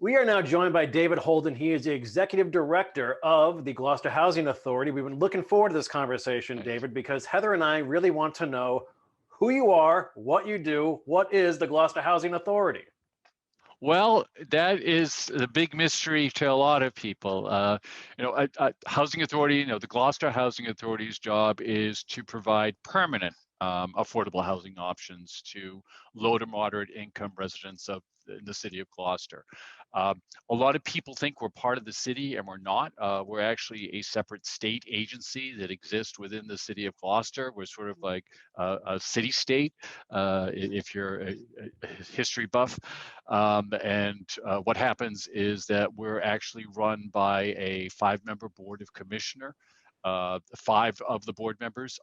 We are now joined by David Houlden. He is the Executive Director of the Gloucester Housing Authority. We've been looking forward to this conversation, David, because Heather and I really want to know who you are, what you do, what is the Gloucester Housing Authority? Well, that is the big mystery to a lot of people. Housing Authority, the Gloucester Housing Authority's job is to provide permanent affordable housing options to low to moderate income residents of the city of Gloucester. A lot of people think we're part of the city, and we're not. We're actually a separate state agency that exists within the city of Gloucester. We're sort of like a city state, if you're a history buff. And what happens is that we're actually run by a 5-member board of commissioner. 4 of the board members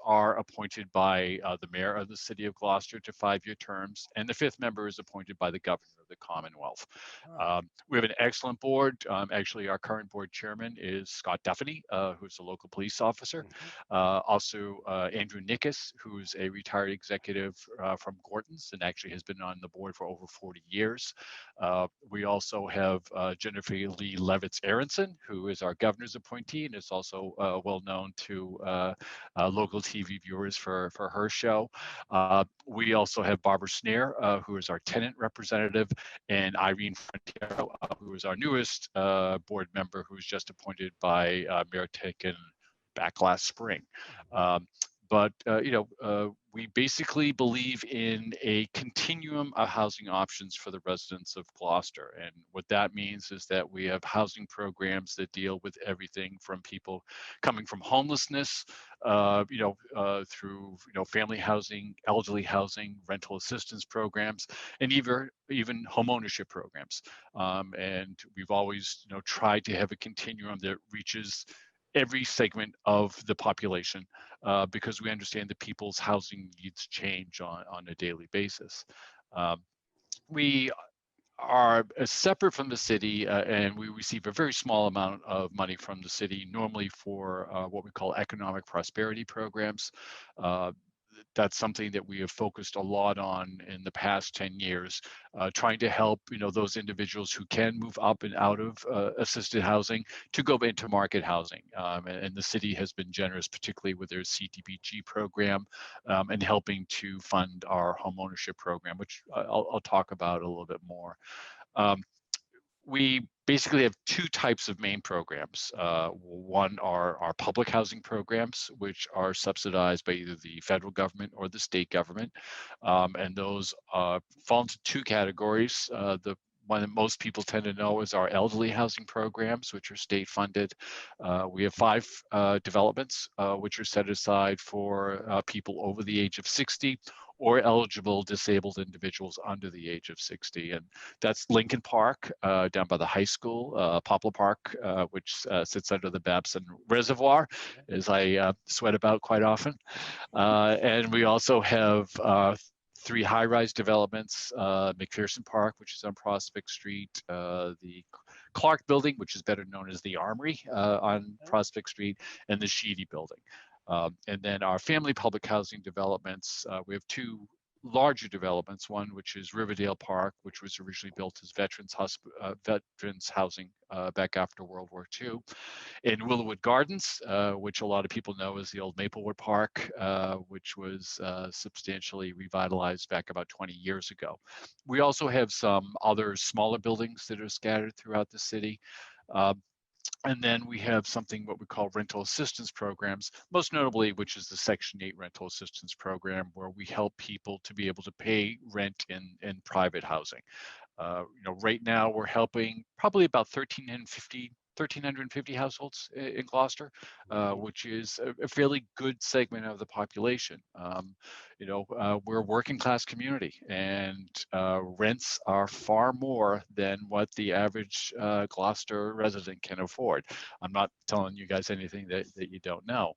are appointed by the mayor of the city of Gloucester to 5-year terms, and the 5th member is appointed by the governor of the Commonwealth. We have an excellent board. Actually, our current board chairman is Scott Duffany, who's a local police officer. Also, Andrew Nickus, who's a retired executive from Gordon's and actually has been on the board for over 40 years. We also have Jennifer Lee Levitz Aronson, who is our governor's appointee, and is also well known to local TV viewers for her show. We also have Barbara Snare, who is our tenant representative, and Irene Frontiero, who is our newest board member, who was just appointed by Mayor Taken back last spring. We basically believe in a continuum of housing options for the residents of Gloucester. And what that means is that we have housing programs that deal with everything from people coming from homelessness, through family housing, elderly housing, rental assistance programs, and even homeownership programs. And we've always tried to have a continuum that reaches every segment of the population, because we understand that people's housing needs change on a daily basis. We are separate from the city, and we receive a very small amount of money from the city, normally for what we call economic prosperity programs. That's something that we have focused a lot on in the past 10 years, trying to help those individuals who can move up and out of assisted housing to go into market housing. And the city has been generous, particularly with their CDBG program, and helping to fund our homeownership program, which I'll talk about a little bit more. We basically have 2 types of main programs. One are our public housing programs, which are subsidized by either the federal government or the state government. And those fall into 2 categories. The one that most people tend to know is our elderly housing programs, which are state funded. We have 5 developments, which are set aside for people over the age of 60 or eligible disabled individuals under the age of 60. And that's Lincoln Park down by the high school, Poplar Park, which sits under the Babson Reservoir, as I sweat about quite often. And we also have 3 high-rise developments, McPherson Park, which is on Prospect Street, the Clark Building, which is better known as the Armory on Prospect Street, and the Sheedy Building. And then our family public housing developments, we have 2 larger developments, one which is Riverdale Park, which was originally built as veterans housing back after World War II, in Willowwood Gardens, which a lot of people know as the old Maplewood Park, which was substantially revitalized back about 20 years ago. We also have some other smaller buildings that are scattered throughout the city. And then we have something what we call rental assistance programs, most notably, which is the Section 8 rental assistance program, where we help people to be able to pay rent in private housing. Right now we're helping probably about 1,350 households in Gloucester, which is a fairly good segment of the population. We're a working class community, and rents are far more than what the average Gloucester resident can afford. I'm not telling you guys anything that you don't know.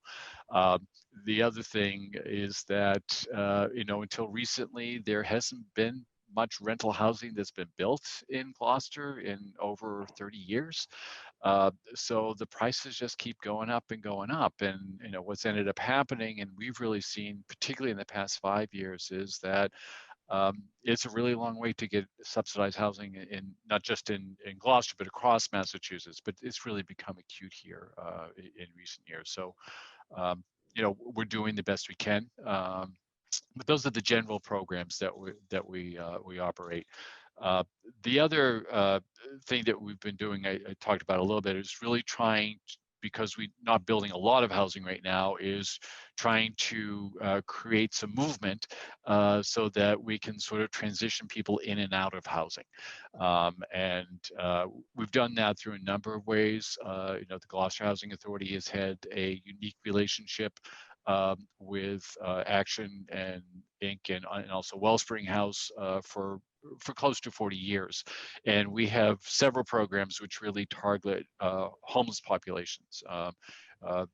The other thing is that, until recently, there hasn't been much rental housing that's been built in Gloucester in over 30 years. So the prices just keep going up and going up. And what's ended up happening, and we've really seen, particularly in the past 5 years, is that it's a really long way to get subsidized housing in not just in Gloucester, but across Massachusetts. But it's really become acute here in recent years. So, we're doing the best we can. But those are the general programs that we operate. Uh, the other thing that we've been doing, I talked about a little bit, is really trying because we're not building a lot of housing right now, is trying to create some movement so that we can sort of transition people in and out of housing. And we've done that through a number of ways. The Gloucester Housing Authority has had a unique relationship with Action and Inc. and also Wellspring House for close to 40 years. And we have several programs which really target homeless populations. Uh,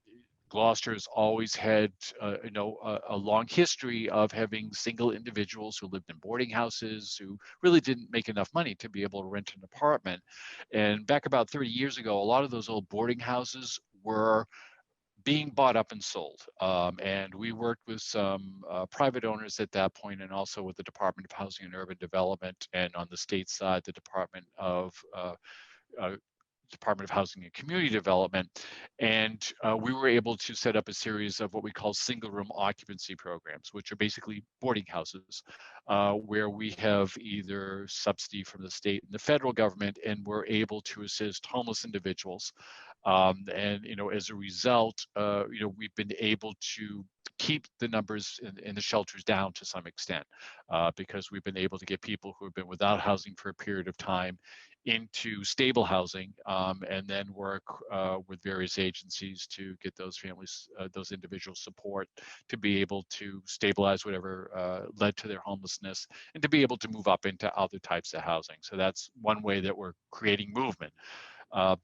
Gloucester has always had, a long history of having single individuals who lived in boarding houses who really didn't make enough money to be able to rent an apartment. And back about 30 years ago, a lot of those old boarding houses were being bought up and sold. And we worked with some private owners at that point, and also with the Department of Housing and Urban Development, and on the state side, the uh, Department of Housing and Community Development. And we were able to set up a series of what we call single room occupancy programs, which are basically boarding houses, where we have either subsidy from the state and the federal government, and we're able to assist homeless individuals. And as a result, we've been able to keep the numbers in the shelters down to some extent, because we've been able to get people who have been without housing for a period of time into stable housing, and then work with various agencies to get those families, those individuals, support to be able to stabilize whatever led to their homelessness, and to be able to move up into other types of housing. So that's one way that we're creating movement. Uh,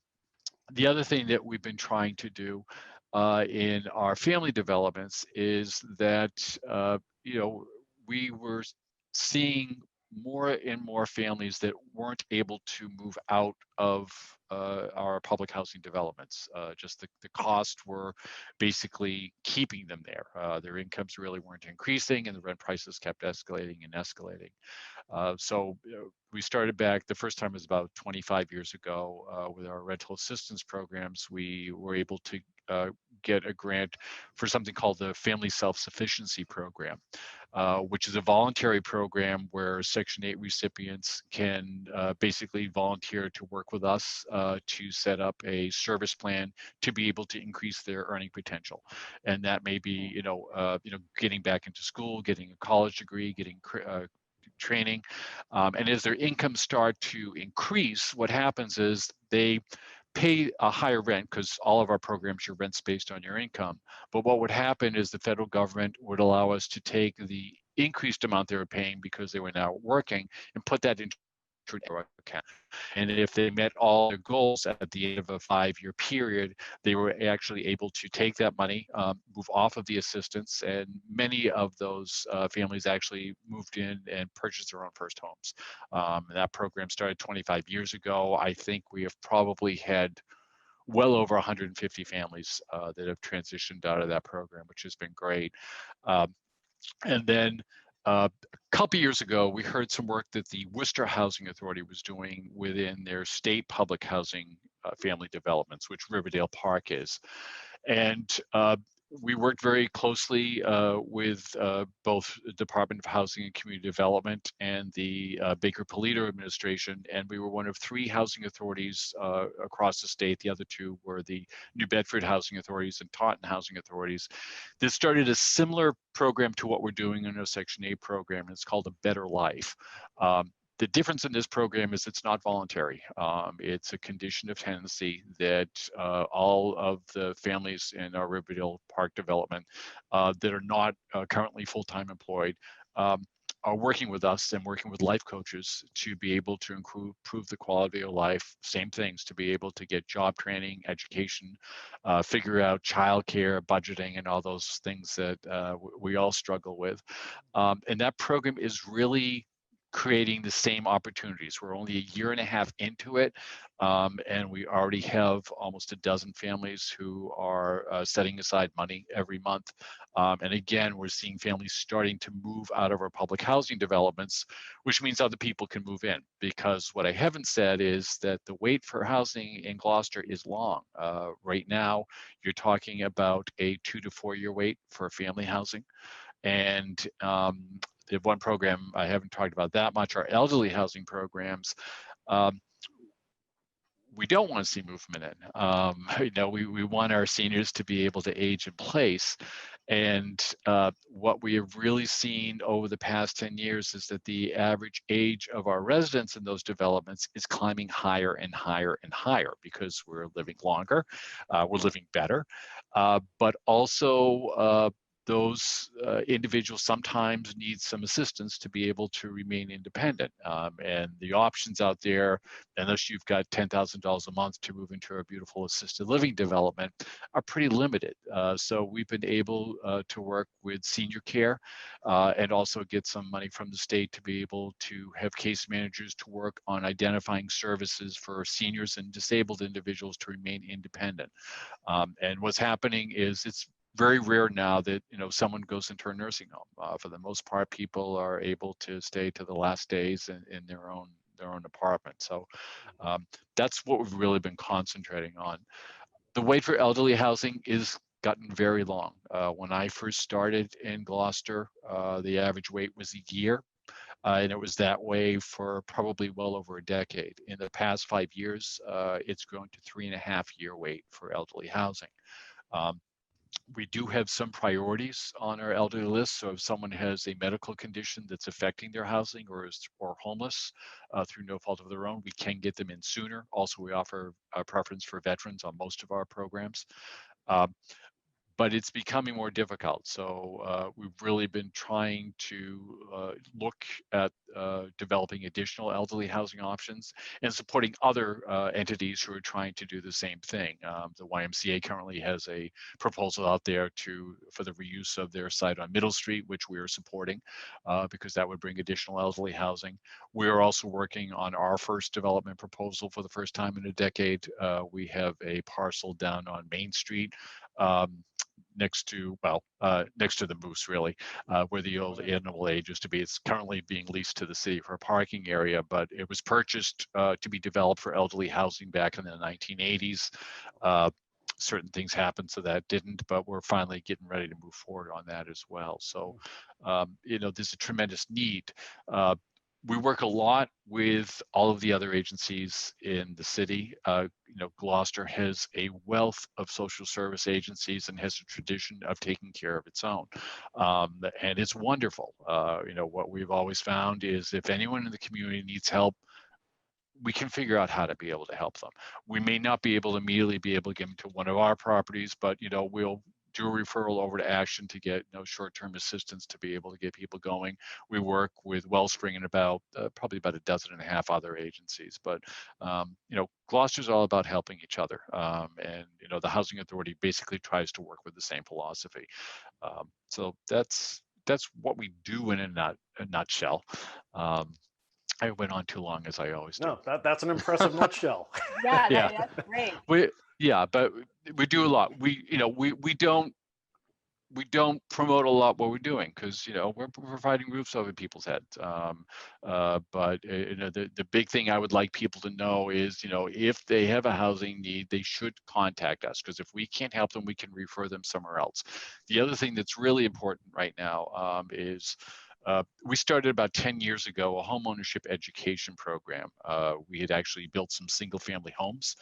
the other thing that we've been trying to do in our family developments is that we were seeing more and more families that weren't able to move out of our public housing developments. Just the costs were basically keeping them there. Their incomes really weren't increasing, and the rent prices kept escalating and escalating. So we started back, the first time was about 25 years ago with our rental assistance programs. We were able to get a grant for something called the Family Self-Sufficiency Program, which is a voluntary program where Section 8 recipients can basically volunteer to work with us to set up a service plan to be able to increase their earning potential. And that may be, getting back into school, getting a college degree, getting training. And as their incomes start to increase, what happens is they pay a higher rent, because all of our programs are rents based on your income. But what would happen is the federal government would allow us to take the increased amount they were paying because they were now working and put that into an account. And if they met all their goals at the end of a 5-year period, they were actually able to take that money, move off of the assistance, and many of those families actually moved in and purchased their own first homes. That program started 25 years ago. I think we have probably had well over 150 families that have transitioned out of that program, which has been great. Um, and then a couple years ago, we heard some work that the Worcester Housing Authority was doing within their state public housing family developments, which Riverdale Park is. And we worked very closely with both the Department of Housing and Community Development and the Baker Polito administration, and we were one of 3 housing authorities across the state. The other 2 were the New Bedford Housing Authorities and Taunton Housing Authorities. This started a similar program to what we're doing in our Section 8 program, and it's called A Better Life. The difference in this program is it's not voluntary. It's a condition of tenancy that all of the families in our Riverdale Park development that are not currently full-time employed are working with us and working with life coaches to be able to improve the quality of life. Same things, to be able to get job training, education, figure out childcare, budgeting, and all those things that we all struggle with. And that program is really creating the same opportunities. We're only a year and a half into it, and we already have almost a dozen families who are setting aside money every month. And again, we're seeing families starting to move out of our public housing developments, which means other people can move in. Because what I haven't said is that the wait for housing in Gloucester is long. Right now, you're talking about a 2 to 4 year wait for family housing. And the one program I haven't talked about that much are elderly housing programs. Um, we don't want to see movement in. We want our seniors to be able to age in place. And what we have really seen over the past 10 years is that the average age of our residents in those developments is climbing higher and higher and higher because we're living longer, we're living better, but also those individuals sometimes need some assistance to be able to remain independent. And the options out there, unless you've got $10,000 a month to move into a beautiful assisted living development, are pretty limited. So we've been able to work with senior care and also get some money from the state to be able to have case managers to work on identifying services for seniors and disabled individuals to remain independent. And what's happening is it's very rare now that someone goes into a nursing home. For the most part, people are able to stay to the last days in their own apartment. So that's what we've really been concentrating on. The wait for elderly housing is gotten very long. When I first started in Gloucester, the average wait was a year. And it was that way for probably well over a decade. In the past 5 years, it's grown to 3.5 year wait for elderly housing. Um, we do have some priorities on our elderly list. So if someone has a medical condition that's affecting their housing or is homeless through no fault of their own, we can get them in sooner. Also, we offer a preference for veterans on most of our programs. Um, but it's becoming more difficult. So we've really been trying to look at developing additional elderly housing options and supporting other entities who are trying to do the same thing. The YMCA currently has a proposal out there for the reuse of their site on Middle Street, which we are supporting because that would bring additional elderly housing. We are also working on our first development proposal for the first time in a decade. We have a parcel down on Main Street. Next to the Moose, really, where the old animal age used to be. It's currently being leased to the city for a parking area, but it was purchased to be developed for elderly housing back in the 1980s. Certain things happened, so that didn't, but we're finally getting ready to move forward on that as well. So, there's a tremendous need. We work a lot with all of the other agencies in the city. Gloucester has a wealth of social service agencies and has a tradition of taking care of its own. And it's wonderful. What we've always found is if anyone in the community needs help, we can figure out how to be able to help them. We may not be able to immediately be able to get them to one of our properties, but we'll do a referral over to Ashton to get short-term assistance to be able to get people going. We work with Wellspring and probably about a dozen and a half other agencies. But Gloucester's all about helping each other, and the Housing Authority basically tries to work with the same philosophy. So that's what we do in a nutshell. I went on too long, as I always do. No, that's an impressive nutshell. Yeah, Yeah. that's great. But we do a lot. We don't promote a lot what we're doing because we're providing roofs over people's heads. But the big thing I would like people to know is if they have a housing need, they should contact us because if we can't help them, we can refer them somewhere else. The other thing that's really important right now is we started about 10 years ago a homeownership education program. We had actually built some single-family homes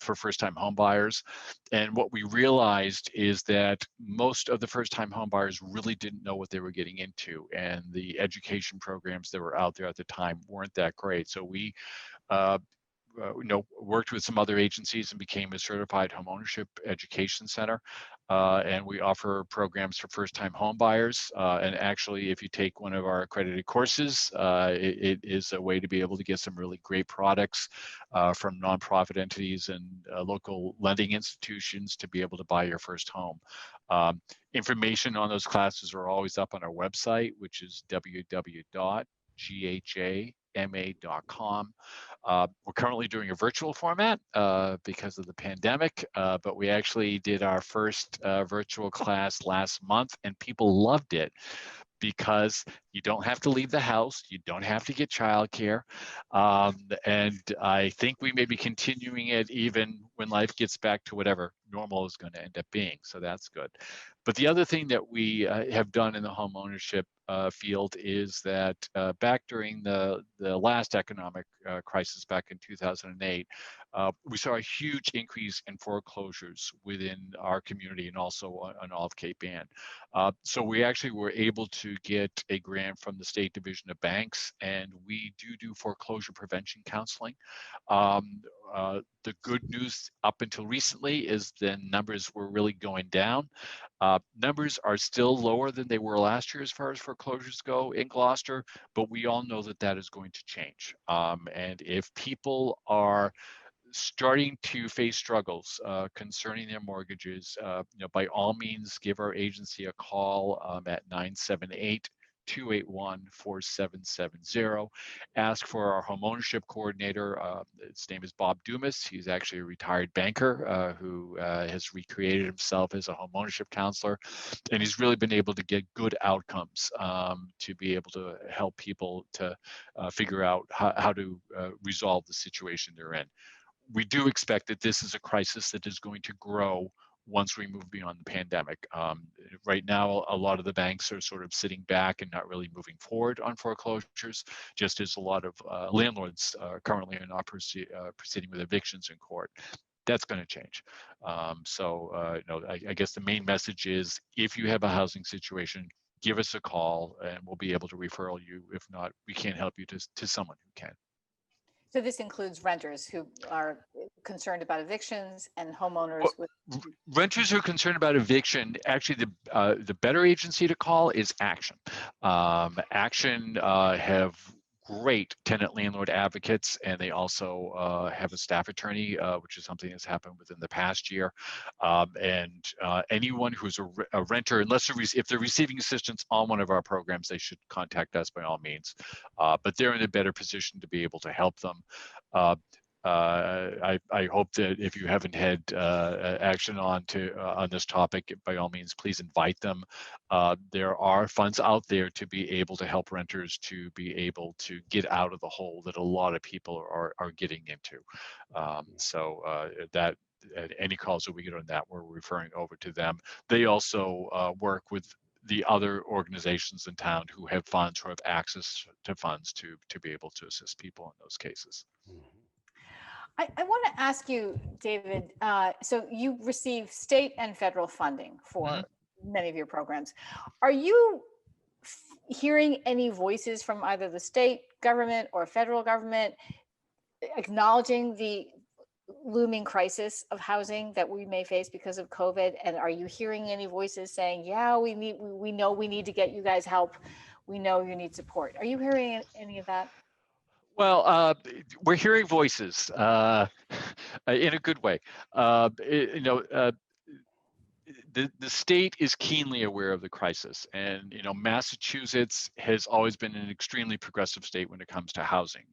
for first-time home buyers. And what we realized is that most of the first-time home buyers really didn't know what they were getting into. And the education programs that were out there at the time weren't that great. So we worked with some other agencies and became a certified homeownership education center. And we offer programs for first-time home buyers. And actually, if you take one of our accredited courses, it is a way to be able to get some really great products from nonprofit entities and local lending institutions to be able to buy your first home. Information on those classes are always up on our website, which is www.homeownership.org. GHAMA.com. We're currently doing a virtual format because of the pandemic, but we actually did our first virtual class last month, and people loved it because you don't have to leave the house, you don't have to get childcare, and I think we may be continuing it even when life gets back to whatever normal is going to end up being. So that's good. But the other thing that we have done in the home ownership field is that back during the last economic crisis back in 2008, we saw a huge increase in foreclosures within our community and also on all of Cape Ann. So we actually were able to get a grant from the State Division of Banks, and we do foreclosure prevention counseling. The good news up until recently is the numbers were really going down. Numbers are still lower than they were last year as far as foreclosures go in Gloucester, but we all know that that is going to change. And if people are starting to face struggles concerning their mortgages, by all means, give our agency a call at 978 281-4770. Ask for our home ownership coordinator. His name is Bob Dumas. He's actually a retired banker who has recreated himself as a home ownership counselor. And he's really been able to get good outcomes to be able to help people to figure out how to resolve the situation they're in. We do expect that this is a crisis that is going to grow once we move beyond the pandemic. Right now, a lot of the banks are sort of sitting back and not really moving forward on foreclosures, just as a lot of landlords currently are not proceeding with evictions in court. That's going to change. I guess the main message is if you have a housing situation, give us a call and we'll be able to refer you. If not, we can't help you to someone who can. So this includes renters who are concerned about evictions and homeowners with. Renters who are concerned about eviction, actually the better agency to call is Action. Action have great tenant landlord advocates, and they also have a staff attorney, which is something that's happened within the past year. Anyone who's a renter, if they're receiving assistance on one of our programs, they should contact us by all means. But they're in a better position to be able to help them. I hope that if you haven't had action on this topic, by all means, please invite them. There are funds out there to be able to help renters to be able to get out of the hole that a lot of people are getting into. That any calls that we get on that, we're referring over to them. They also work with the other organizations in town who have funds, who have access to funds to be able to assist people in those cases. I want to ask you, David, so you receive state and federal funding for many of your programs. Are you hearing any voices from either the state government or federal government acknowledging the looming crisis of housing that we may face because of COVID? And are you hearing any voices saying, yeah, we know we need to get you guys help. We know you need support. Are you hearing any of that? Well, we're hearing voices in a good way. The state is keenly aware of the crisis, and Massachusetts has always been an extremely progressive state when it comes to housing.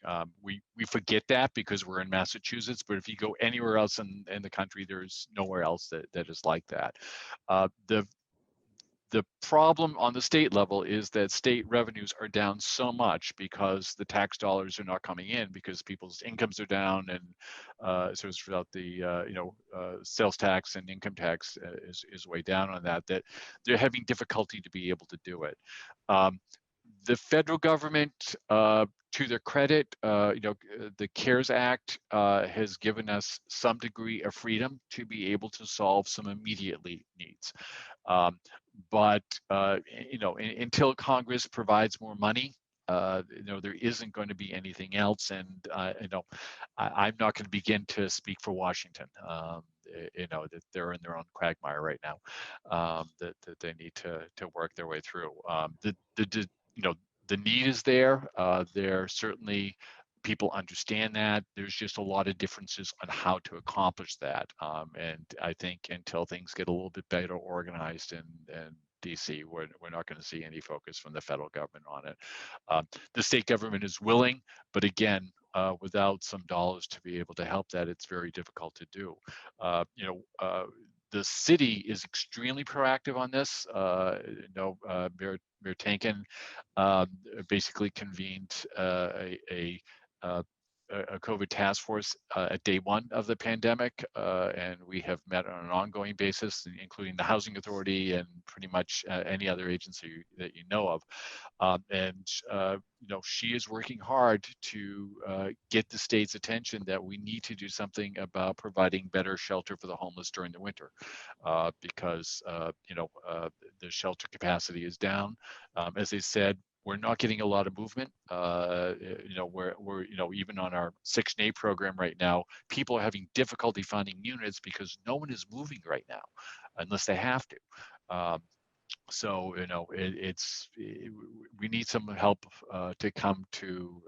We forget that because we're in Massachusetts, but if you go anywhere else in the country, there's nowhere else that is like that. The problem on the state level is that state revenues are down so much because the tax dollars are not coming in because people's incomes are down, and so it's without the sales tax and income tax is way down on that they're having difficulty to be able to do it. The federal government, to their credit, the CARES Act has given us some degree of freedom to be able to solve some immediate needs. But until Congress provides more money, there isn't going to be anything else. And I'm not going to begin to speak for Washington. That they're in their own quagmire right now. That they need to work their way through. The need is there. There certainly. People understand that. There's just a lot of differences on how to accomplish that. And I think until things get a little bit better organized and DC. We're not going to see any focus from the federal government on it. The state government is willing, but again, without some dollars to be able to help that, it's very difficult to do. The city is extremely proactive on this. Mayor Tankin basically convened a COVID task force at day one of the pandemic, and we have met on an ongoing basis, including the Housing Authority and pretty much any other agency that you know of. She is working hard to get the state's attention that we need to do something about providing better shelter for the homeless during the winter, because the shelter capacity is down. As they said, we're not getting a lot of movement. We're even on our Section 8 program right now, people are having difficulty finding units because no one is moving right now, unless they have to. We need some help to come to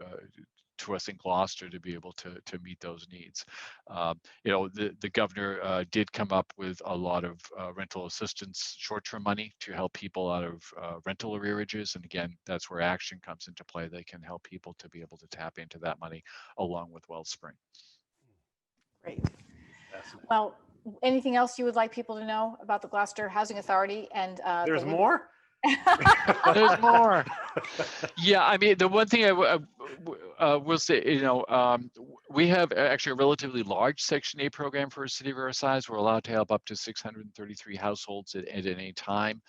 us in Gloucester to be able to meet those needs. The governor did come up with a lot of rental assistance, short-term money to help people out of rental arrearages. And again, that's where action comes into play. They can help people to be able to tap into that money along with Wellspring. Great. Well, anything else you would like people to know about the Gloucester Housing Authority? And there's more? There's more. Yeah, I mean, the one thing I will say, we have actually a relatively large Section 8 program for a city of our size. We're allowed to help up to 633 households at any time.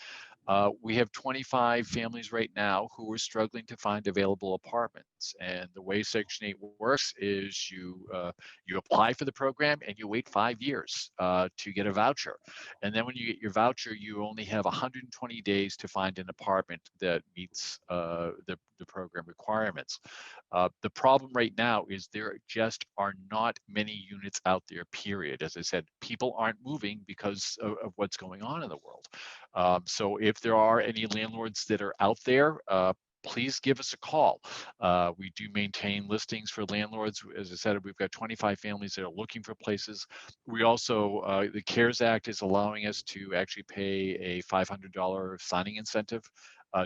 We have 25 families right now who are struggling to find available apartments. And the way Section 8 works is you apply for the program and you wait 5 years to get a voucher. And then when you get your voucher, you only have 120 days to find an apartment that meets the program requirements. The problem right now is there just are not many units out there, period. As I said, people aren't moving because of what's going on in the world. So if there are any landlords that are out there, please give us a call. We do maintain listings for landlords. As I said, we've got 25 families that are looking for places. We also, the CARES Act is allowing us to actually pay a $500 signing incentive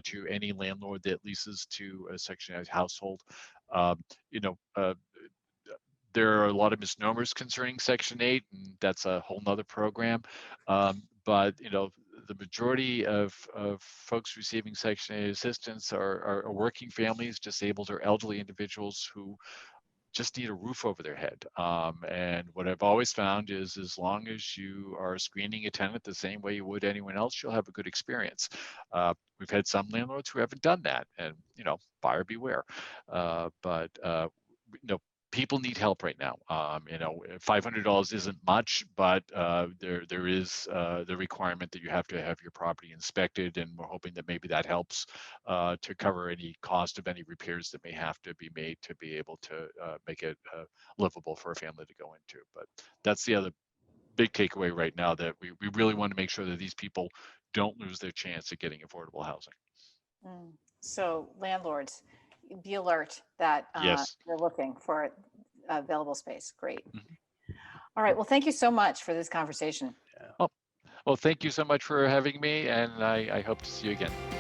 to any landlord that leases to a Section 8 household. There are a lot of misnomers concerning Section 8, and that's a whole nother program. But the majority of folks receiving Section 8 assistance are working families, disabled or elderly individuals who just need a roof over their head. And what I've always found is as long as you are screening a tenant the same way you would anyone else, you'll have a good experience. We've had some landlords who haven't done that, and buyer beware. But people need help right now. $500 isn't much, but there is the requirement that you have to have your property inspected, and we're hoping that maybe that helps to cover any cost of any repairs that may have to be made to be able to make it livable for a family to go into. But that's the other big takeaway right now, that we really want to make sure that these people don't lose their chance at getting affordable housing. So landlords, be alert that Yes. you're looking for available space. Great. All right. Well, thank you so much for this conversation. Well, thank you so much for having me, and I hope to see you again.